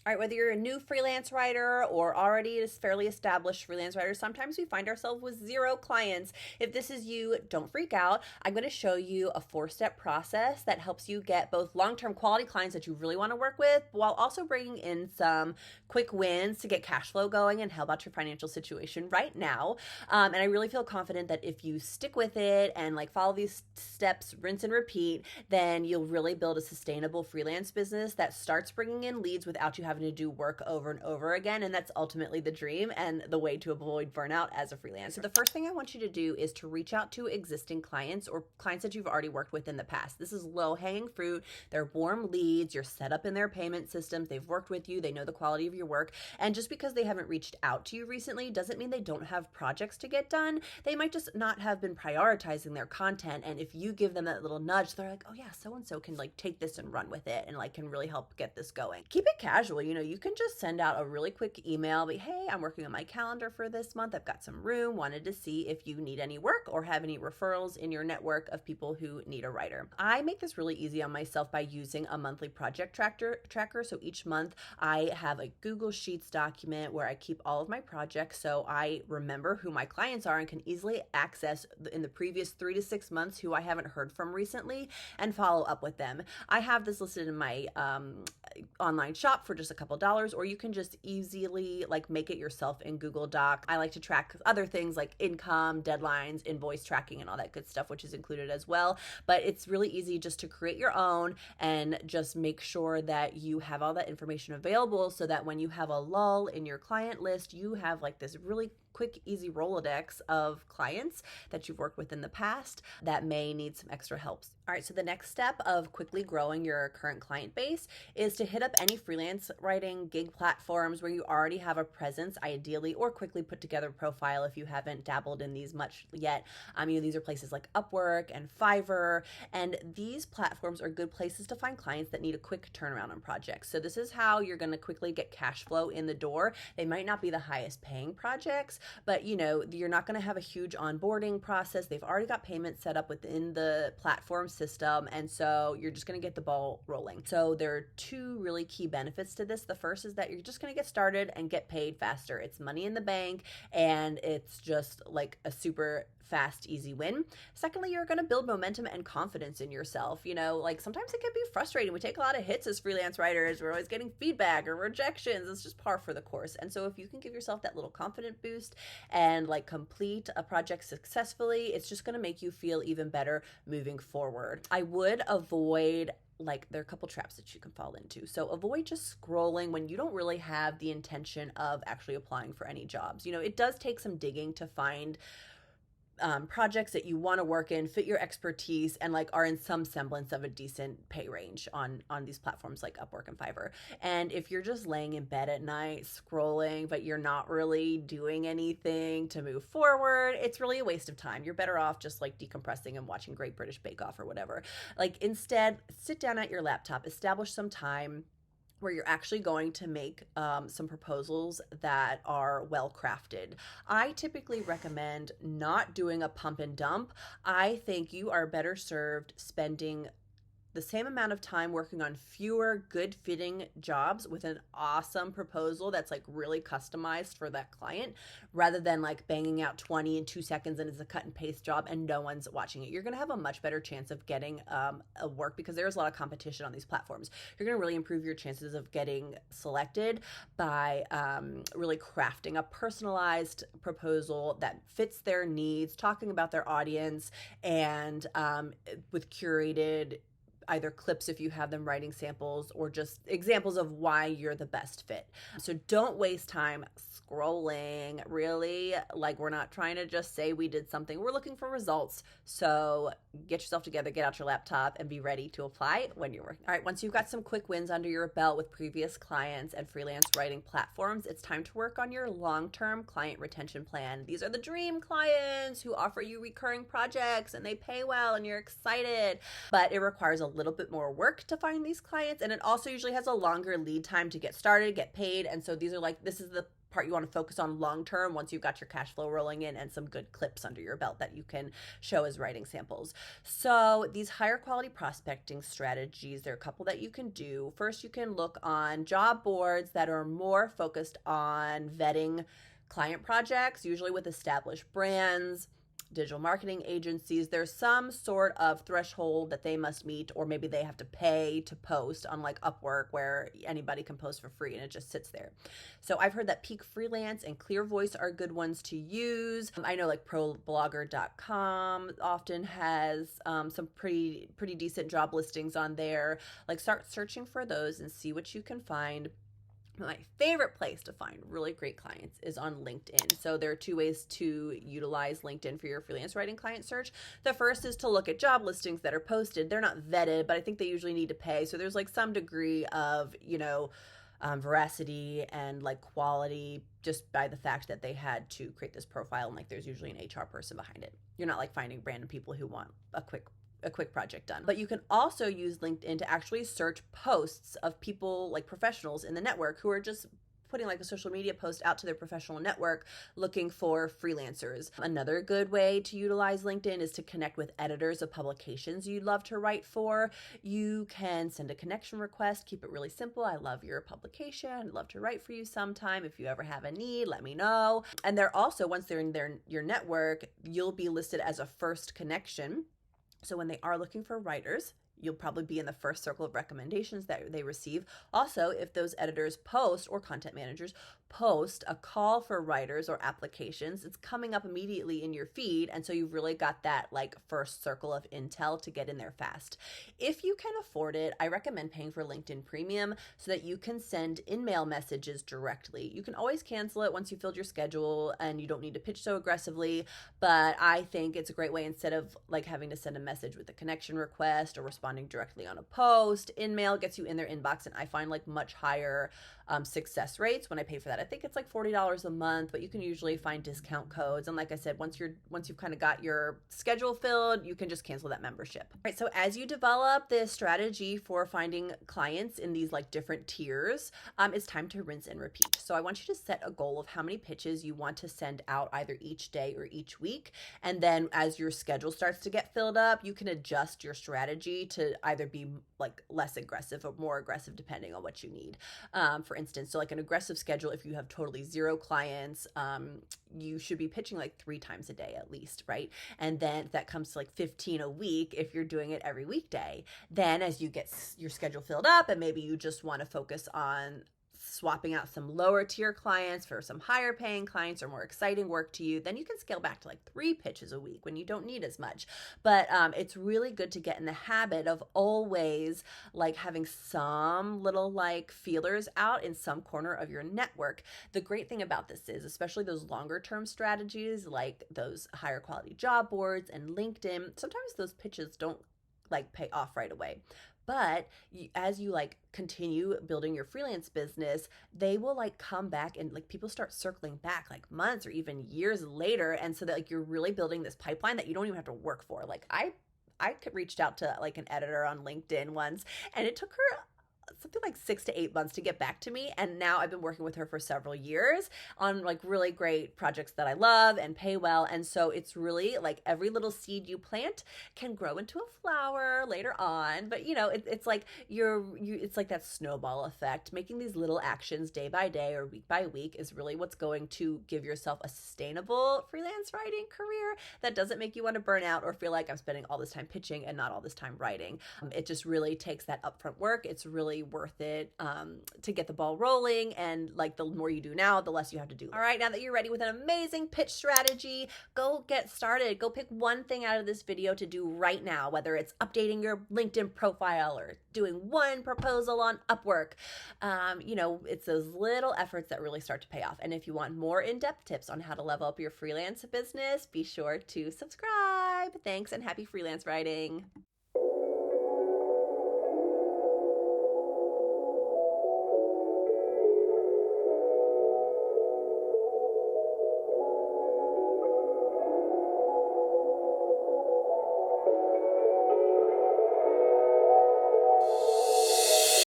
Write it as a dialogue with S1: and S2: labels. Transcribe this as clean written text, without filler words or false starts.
S1: All right, whether you're a new freelance writer or already a fairly established freelance writer, sometimes we find ourselves with zero clients. If this is you, don't freak out. I'm going to show you a 4-step process that helps you get both long-term quality clients that you really want to work with while also bringing in some quick wins to get cash flow going and help out your financial situation right now. And I really feel confident that if you stick with it and like follow these steps, rinse and repeat, then you'll really build a sustainable freelance business that starts bringing in leads without you having to do work over and over again. And that's ultimately the dream and the way to avoid burnout as a freelancer. So the first thing I want you to do is to reach out to existing clients or clients that you've already worked with in the past. This is low hanging fruit. They're warm leads. You're set up in their payment systems. They've worked with you. They know the quality of your work. And just because they haven't reached out to you recently doesn't mean they don't have projects to get done. They might just not have been prioritizing their content. And if you give them that little nudge, they're like, oh yeah, so-and-so can like take this and run with it and like can really help get this going. Keep it casual. You can just send out a really quick email, but hey, I'm working on my calendar for this month. I've got some room, wanted to see if you need any work or have any referrals in your network of people who need a writer. I make this really easy on myself by using a monthly project tracker. So each month I have a Google Sheets document where I keep all of my projects so I remember who my clients are and can easily access in the previous 3 to 6 months who I haven't heard from recently and follow up with them. I have this listed in my online shop for just a couple dollars, or you can just easily like make it yourself in Google Doc. I like to track other things like income, deadlines, invoice tracking, and all that good stuff, which is included as well. But it's really easy just to create your own and just make sure that you have all that information available so that when you have a lull in your client list, you have like this really quick, easy Rolodex of clients that you've worked with in the past that may need some extra help. All right, so the next step of quickly growing your current client base is to hit up any freelance writing gig platforms where you already have a presence, ideally, or quickly put together a profile if you haven't dabbled in these much yet. These are places like Upwork and Fiverr, and these platforms are good places to find clients that need a quick turnaround on projects. So this is how you're going to quickly get cash flow in the door. They might not be the highest paying projects, but you're not going to have a huge onboarding process. They've already got payments set up within the platform system, and so you're just going to get the ball rolling. So there are 2 really key benefits to this. The first is that you're just going to get started and get paid faster. It's money in the bank, and it's just like a super fast, easy win. Secondly, you're going to build momentum and confidence in yourself. Like sometimes it can be frustrating. We take a lot of hits as freelance writers. We're always getting feedback or rejections. It's just par for the course. And so if you can give yourself that little confident boost and like complete a project successfully, it's just going to make you feel even better moving forward. I would avoid there are a couple traps that you can fall into. So avoid just scrolling when you don't really have the intention of actually applying for any jobs. It does take some digging to find projects that you want to work in, fit your expertise, and like are in some semblance of a decent pay range on these platforms like Upwork and Fiverr. And if you're just laying in bed at night scrolling, but you're not really doing anything to move forward, it's really a waste of time. You're better off just like decompressing and watching Great British Bake Off or whatever. Like instead, sit down at your laptop, establish some time where you're actually going to make some proposals that are well crafted. I typically recommend not doing a pump and dump. I think you are better served spending the same amount of time working on fewer good fitting jobs with an awesome proposal that's like really customized for that client rather than like banging out 20 in 2 seconds and it's a cut and paste job and no one's watching it. You're going to have a much better chance of getting a work because there's a lot of competition on these platforms. You're going to really improve your chances of getting selected by really crafting a personalized proposal that fits their needs, talking about their audience, and with curated either clips if you have them, writing samples, or just examples of why you're the best fit. So don't waste time scrolling, really. Like, we're not trying to just say we did something. We're looking for results. So get yourself together, get out your laptop, and be ready to apply when you're working. All right, once you've got some quick wins under your belt with previous clients and freelance writing platforms, it's time to work on your long-term client retention plan. These are the dream clients who offer you recurring projects and they pay well and you're excited, but it requires a little bit more work to find these clients, and it also usually has a longer lead time to get started, get paid. And so these are like, this is the part you want to focus on long term once you've got your cash flow rolling in and some good clips under your belt that you can show as writing samples. So these higher quality prospecting strategies, there are a couple that you can do. First, you can look on job boards that are more focused on vetting client projects, usually with established brands, digital marketing agencies. There's some sort of threshold that they must meet, or maybe they have to pay to post, unlike Upwork where anybody can post for free and it just sits there. So I've heard that Peak Freelance and Clear Voice are good ones to use. I know like ProBlogger.com often has some pretty decent job listings on there. Like start searching for those and see what you can find. My favorite place to find really great clients is on LinkedIn. So there are two ways to utilize LinkedIn for your freelance writing client search. The first is to look at job listings that are posted. They're not vetted, but I think they usually need to pay. So there's like some degree of, veracity and like quality just by the fact that they had to create this profile, and like there's usually an HR person behind it. You're not like finding random people who want a quick project done. But you can also use LinkedIn to actually search posts of people like professionals in the network who are just putting like a social media post out to their professional network looking for freelancers. Another good way to utilize LinkedIn is to connect with editors of publications you'd love to write for. You can send a connection request, keep it really simple. I love your publication. I'd love to write for you sometime. If you ever have a need, let me know. And they're also, once they're in your network, you'll be listed as a first connection. So when they are looking for writers, you'll probably be in the first circle of recommendations that they receive. Also, if those editors post, or content managers post, a call for writers or applications, it's coming up immediately in your feed. And so you've really got that like first circle of intel to get in there fast. If you can afford it, I recommend paying for LinkedIn Premium so that you can send in-mail messages directly. You can always cancel it once you filled your schedule and you don't need to pitch so aggressively. But I think it's a great way, instead of like having to send a message with a connection request or responding directly on a post. InMail gets you in their inbox, and I find like much higher success rates when I pay for that. I think it's like $40 a month, but you can usually find discount codes. And like I said, once you've kind of got your schedule filled, you can just cancel that membership. All right, so as you develop this strategy for finding clients in these like different tiers, it's time to rinse and repeat. So I want you to set a goal of how many pitches you want to send out either each day or each week. And then as your schedule starts to get filled up, you can adjust your strategy to either be like less aggressive or more aggressive depending on what you need. For instance, so like an aggressive schedule, if you have totally zero clients, you should be pitching like 3 times a day at least, right? And then that comes to like 15 a week if you're doing it every weekday. Then as you get your schedule filled up and maybe you just want to focus on swapping out some lower tier clients for some higher paying clients or more exciting work to you, then you can scale back to like 3 pitches a week when you don't need as much. But it's really good to get in the habit of always like having some little like feelers out in some corner of your network. The great thing about this is, especially those longer term strategies like those higher quality job boards and LinkedIn, sometimes those pitches don't like pay off right away. But as you like continue building your freelance business, they will like come back, and like people start circling back like months or even years later. And so that like you're really building this pipeline that you don't even have to work for. Like I reached out to like an editor on LinkedIn once, and it took her something like 6 to 8 months to get back to me. And now I've been working with her for several years on like really great projects that I love and pay well. And so it's really like every little seed you plant can grow into a flower later on. But it's like it's like that snowball effect. Making these little actions day by day or week by week is really what's going to give yourself a sustainable freelance writing career that doesn't make you want to burn out or feel like I'm spending all this time pitching and not all this time writing. It just really takes that upfront work. It's really worth it to get the ball rolling, and like the more you do now, the less you have to do. All right, now that you're ready with an amazing pitch strategy, go get started. Go pick one thing out of this video to do right now, whether it's updating your LinkedIn profile or doing one proposal on Upwork. It's those little efforts that really start to pay off. And if you want more in-depth tips on how to level up your freelance business, be sure to subscribe. Thanks, and happy freelance writing.